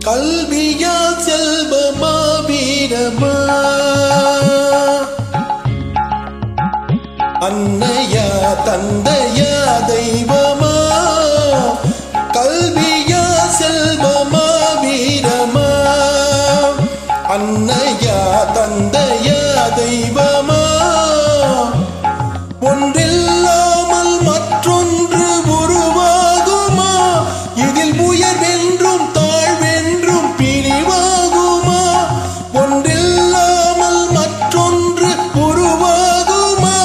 கல்வியா செல்வமா வீரமா அன்னையா தந்தையா தெய்வமா கல்வியா செல்வமா வீரமா அன்னையா தந்தையா தெய்வமா ஒன்றில்லாமல் மற்றொன்று உருவாகுமா இதில் உயர்வென்றும் தாழ்வென்றும் பிரிவாகுமா ஒன்றில்லாமல் மற்றொன்று உருவாகுமா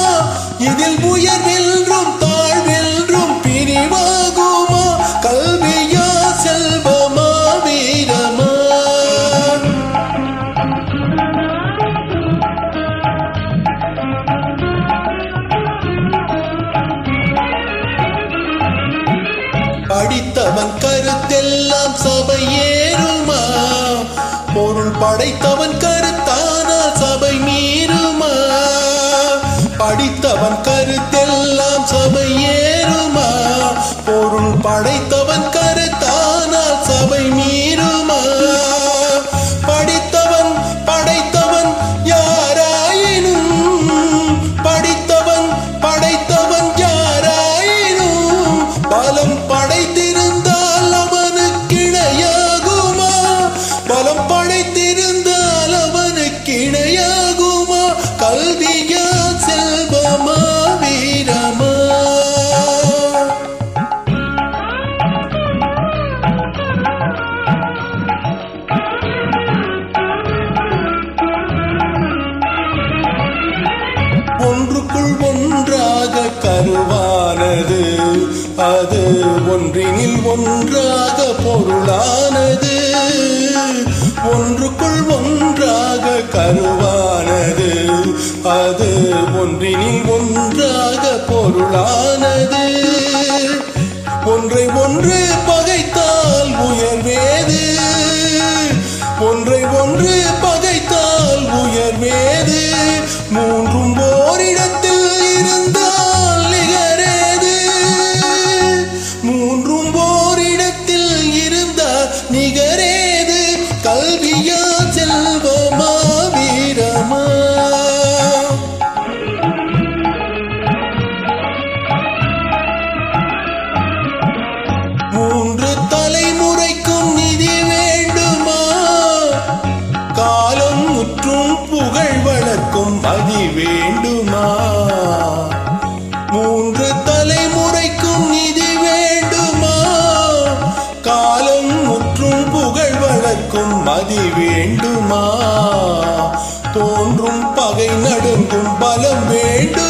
இதில் உயர்வென்றும் தாழ்வென்றும் பிரிவாகுமா கல்வியா செல்வமா வீரமா படித்தவன் கருத்தெல்லாம் சபை ஏறுமா பொருள் படைத்தவன் கருத்தானால் சபை மீறுமா படித்தவன் கருத்தெல்லாம் சபை ஏறுமா பொருள் படைத்தவன் கருத்தானால் சபை மீறுமா படித்தவன் படைத்தவன் யாராயினும் படித்தவன் படைத்தவன் யாராயினும் பலம் படைத்திருந்தால் அவனுக்கிணையாகுமா பலம் படைத்திருந்தால் அவனுக்கிணையாகுமா கல்வியா செல்வமா வீரமா ஒன்றுக்குள் ஒன்றாக கருவானது அது ஒன்றினில் ஒன்றாக பொருளானது ஒன்றுக்குள் ஒன்றாக கருவானது அது ஒன்றினில் ஒன்றாக பொருளானது ஒன்றை ஒன்று பகைத்தால் உயர்வேது ஒன்றை ஒன்று பகைத்தால் உயர்வேது மூன்றும் ஓரிடத்தில் இருந்தால் நிகரேது மூன்றும் ஓரிடத்தில் இருந்தால் நிகரேது கல்வியா செல்வமா வீரமா மூன்று தலைமுறைக்கும் நிதி வேண்டுமா காலம் முற்றும் புகழ் வளர்க்கும் மதி வேண்டுமா மூன்று தலைமுறைக்கும் நிதி வேண்டுமா காலம் முற்றும் புகழ் வளர்க்கும் மதி வேண்டுமா தோன்றும் பகை நடுங்கும் பலம் வேண்டும்